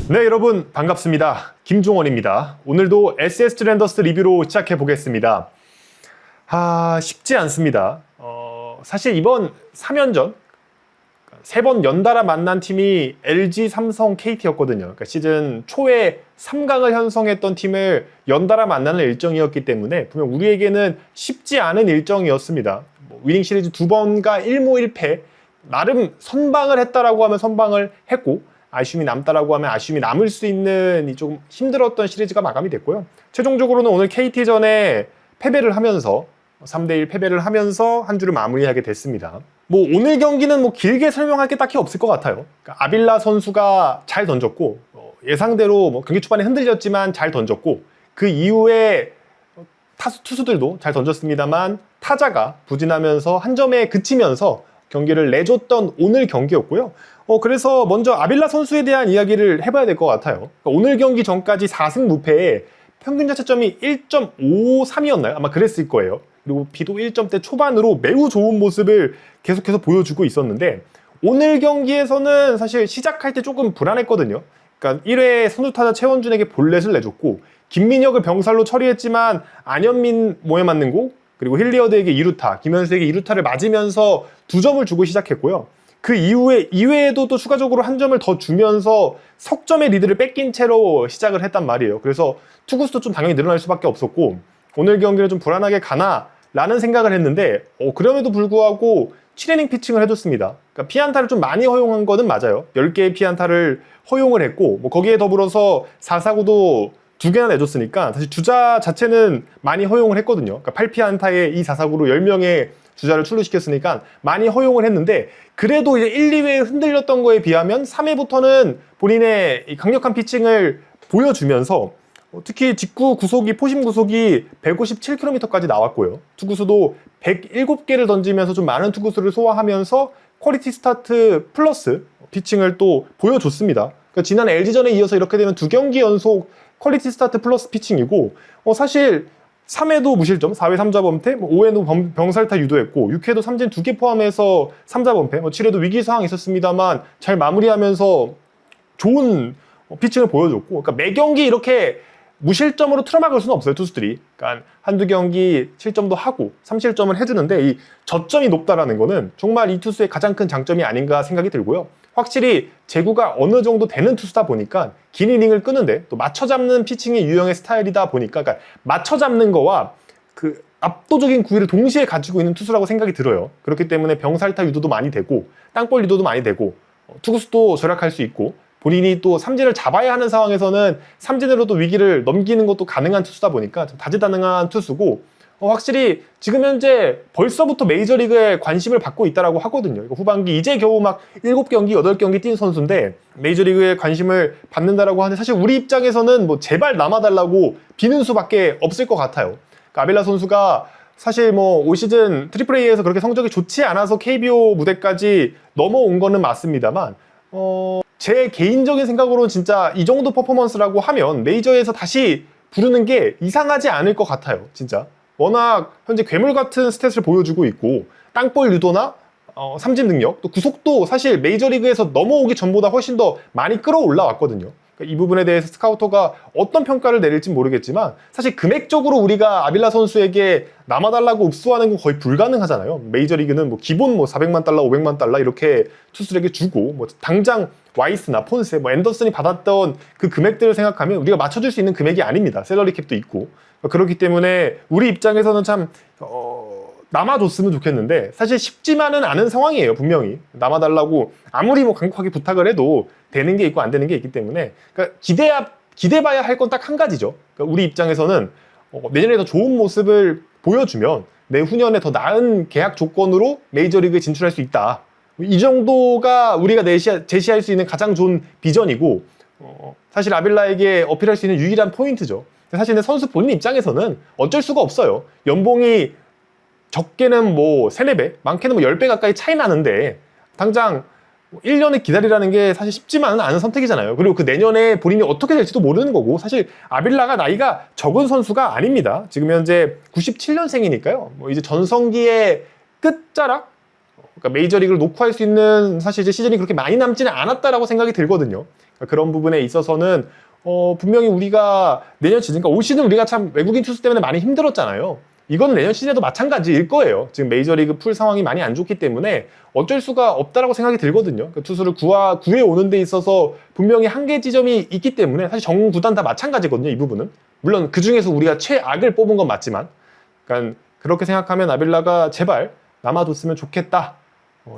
네, 여러분 반갑습니다. 김종원입니다. 오늘도 SS 랜더스 리뷰로 시작해 보겠습니다. 쉽지 않습니다. 사실 이번 3연전 3번 연달아 만난 팀이 LG, 삼성, KT였거든요. 그러니까 시즌 초에 3강을 형성했던 팀을 연달아 만나는 일정이었기 때문에 분명 우리에게는 쉽지 않은 일정이었습니다. 위닝 시리즈 2번과 1무 1패, 나름 선방을 했다라고 하면 선방을 했고, 아쉬움이 남다라고 하면 아쉬움이 남을 수 있는 이 좀 힘들었던 시리즈가 마감이 됐고요. 최종적으로는 오늘 KT전에 패배를 하면서 3대1 패배를 하면서 한 주를 마무리하게 됐습니다. 오늘 경기는 길게 설명할 게 딱히 없을 것 같아요. 그러니까 아빌라 선수가 잘 던졌고, 예상대로 경기 초반에 흔들렸지만 잘 던졌고, 그 이후에 투수들도 잘 던졌습니다만 타자가 부진하면서 한 점에 그치면서 경기를 내줬던 오늘 경기였고요. 그래서 먼저 아빌라 선수에 대한 이야기를 해봐야 될 것 같아요. 그러니까 오늘 경기 전까지 4승 무패에 평균 자책점이 1.53이었나요? 아마 그랬을 거예요. 그리고 비도 1점대 초반으로 매우 좋은 모습을 계속해서 보여주고 있었는데, 오늘 경기에서는 사실 시작할 때 조금 불안했거든요. 그러니까 1회에 선두타자 최원준에게 볼넷을 내줬고, 김민혁을 병살로 처리했지만 안현민 몸에 맞는 공, 그리고 힐리어드에게 2루타, 김현수에게 2루타를 맞으면서 2점을 주고 시작했고요. 그 이후에 2회에도 또 추가적으로 한 점을 더 주면서 석점의 리드를 뺏긴 채로 시작을 했단 말이에요. 그래서 투구수도 좀 당연히 늘어날 수밖에 없었고, 오늘 경기는 좀 불안하게 가나 라는 생각을 했는데, 그럼에도 불구하고 7이닝 피칭을 해줬습니다. 그러니까 피안타를 좀 많이 허용한 거는 맞아요. 10개의 피안타를 허용을 했고, 거기에 더불어서 4사구도 2개나 내줬으니까 사실 주자 자체는 많이 허용을 했거든요. 그러니까 8피안타에 이 4사구로 10명의 주자를 출루시켰으니까 많이 허용을 했는데, 그래도 이제 1, 2회에 흔들렸던 거에 비하면 3회부터는 본인의 이 강력한 피칭을 보여주면서, 특히 직구 구속이, 포심 구속이 157km까지 나왔고요. 투구수도 107개를 던지면서 좀 많은 투구수를 소화하면서 퀄리티 스타트 플러스 피칭을 또 보여줬습니다. 그러니까 지난 LG전에 이어서 이렇게 되면 2경기 연속 퀄리티 스타트 플러스 피칭이고, 사실 3회도 무실점, 4회 3자 범퇴, 5회도 병살타 유도했고, 6회도 삼진 2개 포함해서 3자 범퇴, 7회도 위기 상황이 있었습니다만 잘 마무리하면서 좋은 피칭을 보여줬고, 그러니까 매 경기 이렇게 무실점으로 틀어막을 수는 없어요, 투수들이. 그러니까 한두 경기 실점도 하고 3실점을 해주는데, 이 저점이 높다라는 거는 정말 이 투수의 가장 큰 장점이 아닌가 생각이 들고요. 확실히 제구가 어느 정도 되는 투수다 보니까 긴 이닝을 끄는데 또 맞춰 잡는 피칭이 유형의 스타일이다 보니까, 그러니까 맞춰 잡는 거와 그 압도적인 구위를 동시에 가지고 있는 투수라고 생각이 들어요. 그렇기 때문에 병살타 유도도 많이 되고 땅볼 유도도 많이 되고, 투구수도 절약할 수 있고, 본인이 또 삼진을 잡아야 하는 상황에서는 삼진으로도 위기를 넘기는 것도 가능한 투수다 보니까 좀 다재다능한 투수고, 확실히 지금 현재 벌써부터 메이저리그에 관심을 받고 있다라고 하거든요. 후반기 이제 겨우 막 7경기, 8경기 뛴 선수인데 메이저리그에 관심을 받는다라고 하는데, 사실 우리 입장에서는 제발 남아달라고 비는 수밖에 없을 것 같아요. 그러니까 아빌라 선수가 사실 올 시즌 트리플 A에서 그렇게 성적이 좋지 않아서 KBO 무대까지 넘어온 거는 맞습니다만, 제 개인적인 생각으로는 진짜 이 정도 퍼포먼스라고 하면 메이저에서 다시 부르는 게 이상하지 않을 것 같아요, 진짜. 워낙 현재 괴물 같은 스탯을 보여주고 있고, 땅볼 유도나 삼진 능력, 또 구속도 사실 메이저리그에서 넘어오기 전보다 훨씬 더 많이 끌어올라왔거든요. 그러니까 이 부분에 대해서 스카우터가 어떤 평가를 내릴지 모르겠지만, 사실 금액적으로 우리가 아빌라 선수에게 남아달라고 읍수하는 건 거의 불가능하잖아요. 메이저리그는 기본 400만 달러, 500만 달러 이렇게 투수들에게 주고, 당장 와이스나 폰세, 앤더슨이 받았던 그 금액들을 생각하면 우리가 맞춰줄 수 있는 금액이 아닙니다. 셀러리 캡도 있고. 그렇기 때문에 우리 입장에서는 참 남아줬으면 좋겠는데, 사실 쉽지만은 않은 상황이에요. 분명히 남아달라고 아무리 강력하게 부탁을 해도 되는 게 있고 안 되는 게 있기 때문에, 그러니까 기대봐야 할 건 딱 한 가지죠. 그러니까 우리 입장에서는 내년에 더 좋은 모습을 보여주면 내후년에 더 나은 계약 조건으로 메이저리그에 진출할 수 있다. 이 정도가 우리가 제시할 수 있는 가장 좋은 비전이고, 사실 아빌라에게 어필할 수 있는 유일한 포인트죠. 사실 선수 본인 입장에서는 어쩔 수가 없어요. 연봉이 적게는 3, 4배, 많게는 10배 가까이 차이 나는데, 당장 1년을 기다리라는 게 사실 쉽지만은 않은 선택이잖아요. 그리고 그 내년에 본인이 어떻게 될지도 모르는 거고, 사실 아빌라가 나이가 적은 선수가 아닙니다. 지금 현재 97년생이니까요. 이제 전성기의 끝자락? 그러니까 메이저리그를 놓고 할 수 있는 사실 이제 시즌이 그렇게 많이 남지는 않았다라고 생각이 들거든요. 그런 부분에 있어서는 분명히 우리가 내년 시즌, 그러니까 올 시즌 우리가 참 외국인 투수 때문에 많이 힘들었잖아요. 이건 내년 시즌에도 마찬가지일 거예요. 지금 메이저리그 풀 상황이 많이 안 좋기 때문에 어쩔 수가 없다라고 생각이 들거든요. 그 투수를 구해 오는 데 있어서 분명히 한계 지점이 있기 때문에 사실 전 구단 다 마찬가지거든요. 이 부분은. 물론 그 중에서 우리가 최악을 뽑은 건 맞지만, 그러니까 그렇게 생각하면 아빌라가 제발 남아줬으면 좋겠다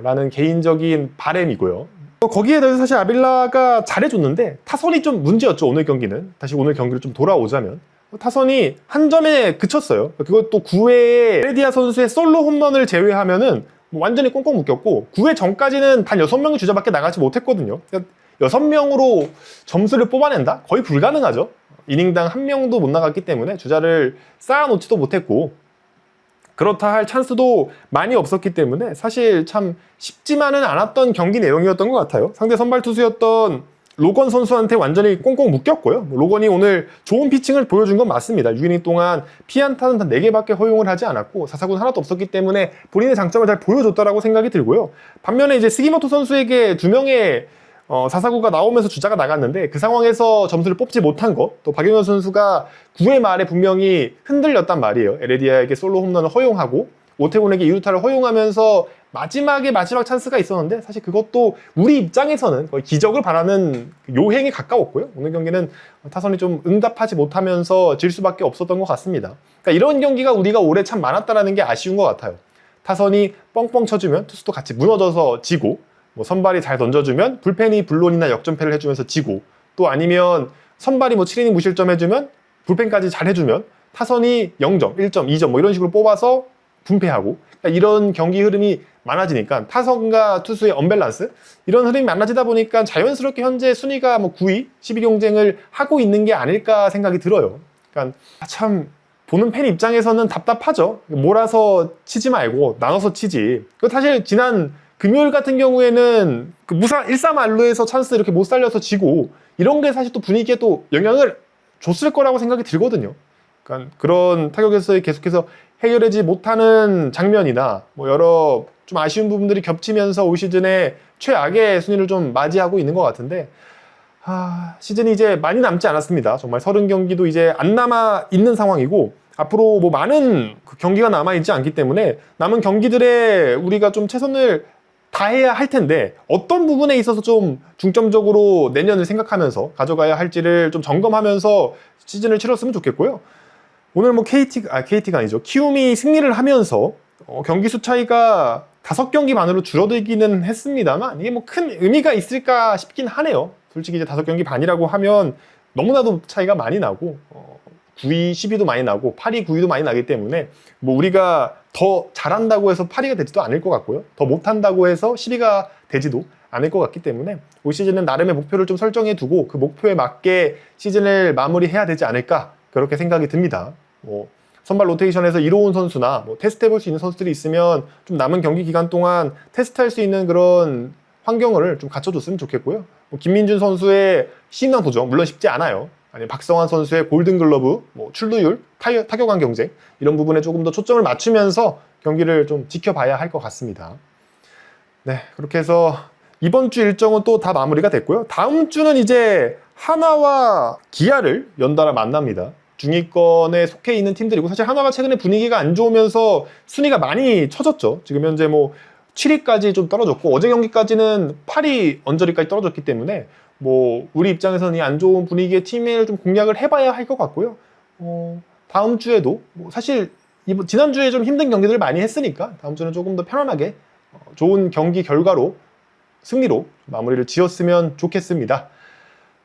라는 개인적인 바람이고요. 거기에 대해서 사실 아빌라가 잘해줬는데 타선이 좀 문제였죠. 오늘 경기는. 다시 오늘 경기를 좀 돌아오자면 타선이 한 점에 그쳤어요. 그것도 9회에 헤레디아 선수의 솔로 홈런을 제외하면은 완전히 꽁꽁 묶였고 9회 전까지는 단 6명의 주자밖에 나가지 못했거든요. 6명으로 점수를 뽑아낸다? 거의 불가능하죠. 이닝당 1명도 못 나갔기 때문에 주자를 쌓아놓지도 못했고 그렇다 할 찬스도 많이 없었기 때문에 사실 참 쉽지만은 않았던 경기 내용이었던 것 같아요. 상대 선발 투수였던 로건 선수한테 완전히 꽁꽁 묶였고요. 로건이 오늘 좋은 피칭을 보여준 건 맞습니다. 6이닝 동안 피안타는 단 4개밖에 허용을 하지 않았고 사사구는 하나도 없었기 때문에 본인의 장점을 잘 보여줬다라고 생각이 들고요. 반면에 이제 스기모토 선수에게 2명의 사사구가 나오면서 주자가 나갔는데 그 상황에서 점수를 뽑지 못한 것, 또 박용현 선수가 9회 말에 분명히 흔들렸단 말이에요. 에레디아에게 솔로 홈런을 허용하고 오태곤에게 2루타를 허용하면서 마지막 찬스가 있었는데 사실 그것도 우리 입장에서는 거의 기적을 바라는 요행에 가까웠고요. 오늘 경기는 타선이 좀 응답하지 못하면서 질 수밖에 없었던 것 같습니다. 그러니까 이런 경기가 우리가 올해 참 많았다는 게 아쉬운 것 같아요. 타선이 뻥뻥 쳐주면 투수도 같이 무너져서 지고 선발이 잘 던져주면 불펜이 불론이나 역전패를 해주면서 지고 또 아니면 선발이 7이닝 무실점 해주면 불펜까지 잘 해주면 타선이 0점, 1점, 2점 이런 식으로 뽑아서 분패하고 그러니까 이런 경기 흐름이 많아지니까 타선과 투수의 언밸런스 이런 흐름이 많아지다 보니까 자연스럽게 현재 순위가 9위, 10위 경쟁을 하고 있는 게 아닐까 생각이 들어요. 그러니까 참 보는 팬 입장에서는 답답하죠. 몰아서 치지 말고 나눠서 치지. 사실 지난 금요일 같은 경우에는 그 무사 1-3알루에서 찬스 이렇게 못 살려서 지고 이런 게 사실 또 분위기에 또 영향을 줬을 거라고 생각이 들거든요. 그러니까 그런 타격에서 계속해서 해결하지 못하는 장면이나 여러 좀 아쉬운 부분들이 겹치면서 올 시즌에 최악의 순위를 좀 맞이하고 있는 것 같은데 시즌이 이제 많이 남지 않았습니다. 정말 30경기도 이제 안 남아 있는 상황이고 앞으로 많은 경기가 남아 있지 않기 때문에 남은 경기들에 우리가 좀 최선을 다해야 할 텐데 어떤 부분에 있어서 좀 중점적으로 내년을 생각하면서 가져가야 할지를 좀 점검하면서 시즌을 치렀으면 좋겠고요. 오늘 KT가 아니죠. 키움이 승리를 하면서 경기 수 차이가 5경기 반으로 줄어들기는 했습니다만 이게 큰 의미가 있을까 싶긴 하네요. 솔직히 이제 5경기 반이라고 하면 너무나도 차이가 많이 나고 9위, 10위도 많이 나고 8위, 9위도 많이 나기 때문에 우리가 더 잘한다고 해서 8위가 되지도 않을 것 같고요. 더 못한다고 해서 10위가 되지도 않을 것 같기 때문에 올 시즌은 나름의 목표를 좀 설정해 두고 그 목표에 맞게 시즌을 마무리해야 되지 않을까 그렇게 생각이 듭니다. 선발 로테이션에서 이로운 선수나 테스트해볼 수 있는 선수들이 있으면 좀 남은 경기 기간 동안 테스트할 수 있는 그런 환경을 좀 갖춰줬으면 좋겠고요. 김민준 선수의 신인왕 도전 물론 쉽지 않아요. 아니면 박성환 선수의 골든글러브, 출루율, 타격왕 경쟁 이런 부분에 조금 더 초점을 맞추면서 경기를 좀 지켜봐야 할 것 같습니다. 네, 그렇게 해서 이번 주 일정은 또 다 마무리가 됐고요. 다음 주는 이제 하나와 기아를 연달아 만납니다. 중위권에 속해 있는 팀들이고 사실 하나가 최근에 분위기가 안 좋으면서 순위가 많이 처졌죠. 지금 현재 7위까지 좀 떨어졌고 어제 경기까지는 8위 언저리까지 떨어졌기 때문에 우리 입장에서는 이 안 좋은 분위기의 팀을 좀 공략을 해봐야 할 것 같고요. 다음 주에도 사실 지난주에 좀 힘든 경기들을 많이 했으니까 다음 주는 조금 더 편안하게 좋은 경기 결과로 승리로 마무리를 지었으면 좋겠습니다.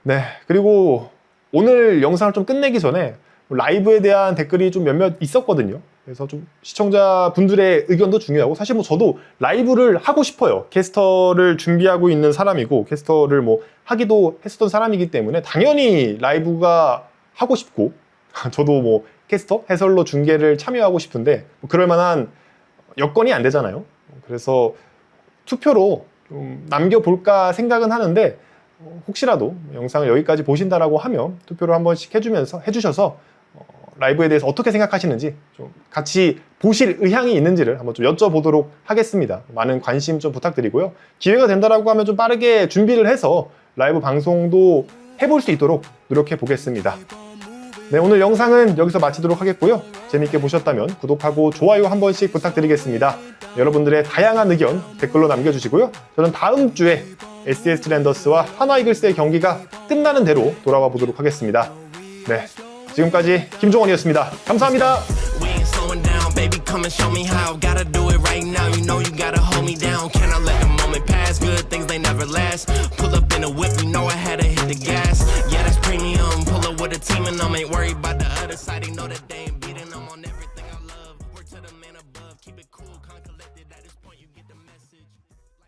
네, 그리고 오늘 영상을 좀 끝내기 전에 라이브에 대한 댓글이 좀 몇몇 있었거든요. 그래서 좀 시청자분들의 의견도 중요하고 사실 저도 라이브를 하고 싶어요. 캐스터를 준비하고 있는 사람이고 캐스터를 하기도 했었던 사람이기 때문에 당연히 라이브가 하고 싶고 저도 캐스터 해설로 중계를 참여하고 싶은데 그럴 만한 여건이 안 되잖아요. 그래서 투표로 좀 남겨볼까 생각은 하는데 혹시라도 영상을 여기까지 보신다라고 하면 투표를 한 번씩 해주셔서 라이브에 대해서 어떻게 생각하시는지 좀 같이 보실 의향이 있는지를 한번 좀 여쭤보도록 하겠습니다. 많은 관심 좀 부탁드리고요. 기회가 된다라고 하면 좀 빠르게 준비를 해서 라이브 방송도 해볼 수 있도록 노력해 보겠습니다. 네, 오늘 영상은 여기서 마치도록 하겠고요. 재밌게 보셨다면 구독하고 좋아요 한 번씩 부탁드리겠습니다. 여러분들의 다양한 의견 댓글로 남겨주시고요. 저는 다음 주에 SSG 랜더스와 하나 이글스의 경기가 끝나는 대로 돌아와 보도록 하겠습니다. 네, 지금까지 김종원이었습니다. 감사합니다. Baby, come and show me how. Gotta do it right now. You know you gotta hold me down. Can I let the moment pass? Good things they never last. Pull up in a whip, you know I had to hit the gas. Yeah, that's premium. Pull up with a team and I ain't worried about the other side. They know that.